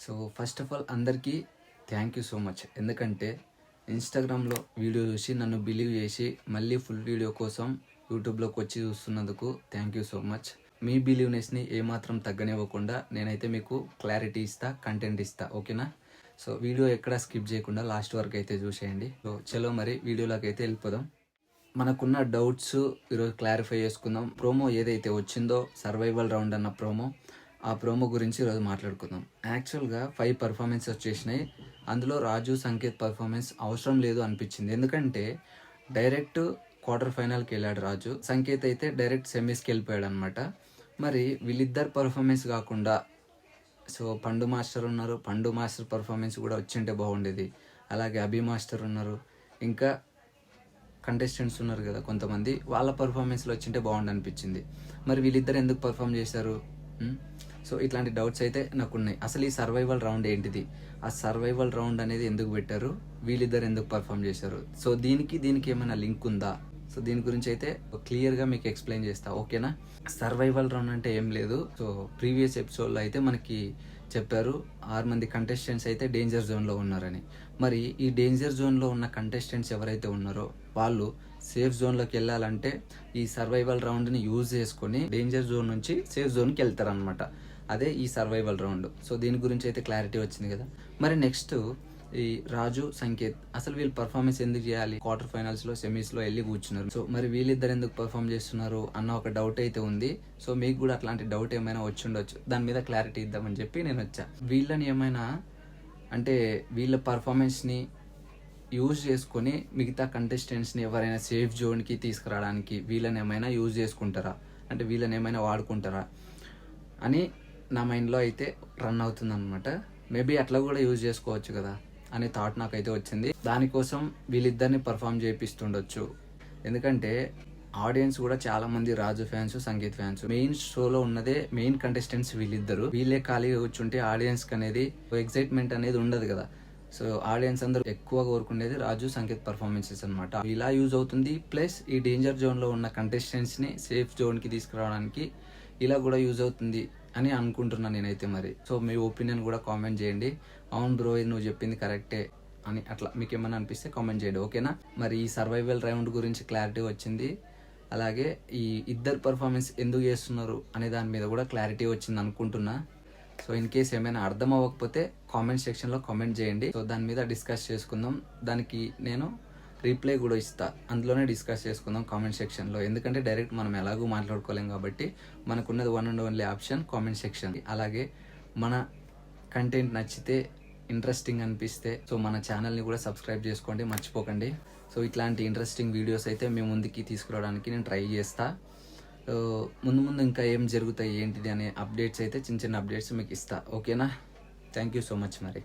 So first of all అందరికీ thank you so much. ఎందుకంటే ఇన్స్టాగ్రామ్లో వీడియో చూసి నన్ను బిలీవ్ చేసి మళ్ళీ ఫుల్ వీడియో కోసం యూట్యూబ్లోకి వచ్చి చూస్తున్నందుకు థ్యాంక్ యూ సో మచ్. మీ బిలీవ్నెస్ని ఏమాత్రం తగ్గనివ్వకుండా నేనైతే మీకు క్లారిటీ ఇస్తా, కంటెంట్ ఇస్తా, ఓకేనా? సో వీడియో ఎక్కడ స్కిప్ చేయకుండా లాస్ట్ వరకు అయితే చూసేయండి. సో చలో మరి వీడియోలోకి అయితే వెళ్ళిపోదాం. మనకున్న డౌట్స్ ఈరోజు క్లారిఫై చేసుకుందాం. ప్రోమో ఏదైతే వచ్చిందో సర్వైవల్ రౌండ్ అన్న ప్రోమో, ఆ ప్రోమో గురించి ఈరోజు మాట్లాడుకుందాం. యాక్చువల్గా 5 పర్ఫార్మెన్స్ వచ్చేసినాయి. అందులో రాజు సంకేత్ పర్ఫార్మెన్స్ అవసరం లేదు అనిపించింది. ఎందుకంటే డైరెక్ట్ క్వార్టర్ ఫైనల్కి వెళ్ళాడు రాజు, సంకేత్ అయితే డైరెక్ట్ సెమీస్కి వెళ్ళిపోయాడు అనమాట. మరి వీళ్ళిద్దరు పర్ఫార్మెన్స్ కాకుండా సో పండు మాస్టర్ ఉన్నారు, పండు మాస్టర్ పర్ఫార్మెన్స్ కూడా వచ్చింటే బాగుండేది. అలాగే అభి మాస్టర్ ఉన్నారు, ఇంకా కంటెస్టెంట్స్ ఉన్నారు కదా కొంతమంది, వాళ్ళ పర్ఫార్మెన్స్లో వచ్చింటే బాగుండు అనిపించింది. మరి వీళ్ళిద్దరు ఎందుకు పర్ఫామ్ చేశారు? సో ఇట్లాంటి డౌట్స్ అయితే నాకు ఉన్నాయి. అసలు ఈ సర్వైవల్ రౌండ్ ఏంటిది, ఆ సర్వైవల్ రౌండ్ అనేది ఎందుకు పెట్టారు, వీళ్ళిద్దరు ఎందుకు పర్ఫామ్ చేశారు, సో దీనికి ఏమైనా లింక్ ఉందా? సో దీని గురించి అయితే క్లియర్గా మీకు ఎక్స్ప్లెయిన్ చేస్తా, ఓకేనా? సర్వైవల్ రౌండ్ అంటే ఏం లేదు. సో ప్రీవియస్ ఎపిసోడ్లో అయితే మనకి చెప్పారు 6 మంది కంటెస్టెంట్స్ అయితే డేంజర్ జోన్లో ఉన్నారని. మరి ఈ డేంజర్ జోన్లో ఉన్న కంటెస్టెంట్స్ ఎవరైతే ఉన్నారో వాళ్ళు సేఫ్ జోన్లోకి వెళ్ళాలంటే ఈ సర్వైవల్ రౌండ్ని యూజ్ చేసుకొని డేంజర్ జోన్ నుంచి సేఫ్ జోన్కి వెళ్తారనమాట. అదే ఈ సర్వైవల్ రౌండ్. సో దీని గురించి అయితే క్లారిటీ వచ్చింది కదా. మరి నెక్స్ట్ ఈ రాజు సంకేత్, అసలు వీళ్ళు పర్ఫార్మెన్స్ ఎందుకు చేయాలి? క్వార్టర్ ఫైనల్స్లో సెమీస్లో వెళ్ళి కూర్చున్నారు. సో మరి వీళ్ళిద్దరు ఎందుకు పర్ఫామ్ చేస్తున్నారు అన్న ఒక డౌట్ అయితే ఉంది. సో మీకు కూడా అట్లాంటి డౌట్ ఏమైనా వచ్చి ఉండొచ్చు, దాని మీద క్లారిటీ ఇద్దామని చెప్పి నేను వచ్చా. వీళ్ళని ఏమైనా అంటే వీళ్ళ పర్ఫార్మెన్స్ని యూజ్ చేసుకొని మిగతా కంటెస్టెంట్స్ని ఎవరైనా సేఫ్ జోన్కి తీసుకురావడానికి వీళ్ళని ఏమైనా యూజ్ చేసుకుంటారా, అంటే వీళ్ళని ఏమైనా వాడుకుంటారా అని నా మైండ్లో అయితే రన్ అవుతుంది అనమాట. మేబీ అట్లా కూడా యూజ్ చేసుకోవచ్చు కదా అనే థాట్ నాకైతే వచ్చింది. దానికోసం వీళ్ళిద్దరిని పర్ఫామ్ చేపిస్తుండొచ్చు. ఎందుకంటే ఆడియన్స్ కూడా చాలా మంది రాజు ఫ్యాన్స్, సంగీత్ ఫ్యాన్స్. మెయిన్ షోలో ఉన్నదే మెయిన్ కంటెస్టెంట్స్ వీళ్ళిద్దరు. వీళ్ళే ఖాళీగా కూర్చుంటే ఆడియన్స్ అనేది ఎక్సైట్మెంట్ అనేది ఉండదు కదా. సో ఆడియన్స్ అందరూ ఎక్కువ కోరుకునేది రాజు సంకేత్ పర్ఫార్మెన్సెస్ అనమాట. ఇలా యూజ్ అవుతుంది. ప్లస్ ఈ డేంజర్ జోన్లో ఉన్న కంటెస్టెంట్స్ని సేఫ్ జోన్కి తీసుకురావడానికి ఇలా కూడా యూజ్ అవుతుంది అని అనుకుంటున్నాను నేనైతే. మరి సో మీ ఒపీనియన్ కూడా కామెంట్ చేయండి. అవును బ్రో, ఇది నువ్వు చెప్పింది కరెక్టే అని అట్లా మీకు ఏమైనా అనిపిస్తే కామెంట్ చేయండి, ఓకేనా? మరి ఈ సర్వైవల్ రౌండ్ గురించి క్లారిటీ వచ్చింది. అలాగే ఈ ఇద్దరు పర్ఫార్మెన్స్ ఎందుకు చేస్తున్నారు అనే దాని మీద కూడా క్లారిటీ వచ్చింది అనుకుంటున్నా. సో ఇన్ కేస్ ఏమైనా అర్థం అవ్వకపోతే కామెంట్ సెక్షన్లో కామెంట్ చేయండి. సో దాని మీద డిస్కస్ చేసుకుందాం. దానికి నేను రీప్లై కూడా ఇస్తా, అందులోనే డిస్కస్ చేసుకుందాం కామెంట్ సెక్షన్లో. ఎందుకంటే డైరెక్ట్ మనం ఎలాగూ మాట్లాడుకోలేం కాబట్టి మనకున్నది one and only option comment section. అలాగే మన కంటెంట్ నచ్చితే, ఇంట్రెస్టింగ్ అనిపిస్తే సో మన ఛానల్ని కూడా సబ్స్క్రైబ్ చేసుకోండి, మర్చిపోకండి. సో ఇట్లాంటి ఇంట్రెస్టింగ్ వీడియోస్ అయితే మేము ముందుకి తీసుకురావడానికి నేను ట్రై చేస్తా. ముందు ఇంకా ఏం జరుగుతాయి ఏంటిది అనే అప్డేట్స్ అయితే చిన్న అప్డేట్స్ మీకు ఇస్తా, ఓకేనా? థ్యాంక్ యూ సో మచ్ మరి.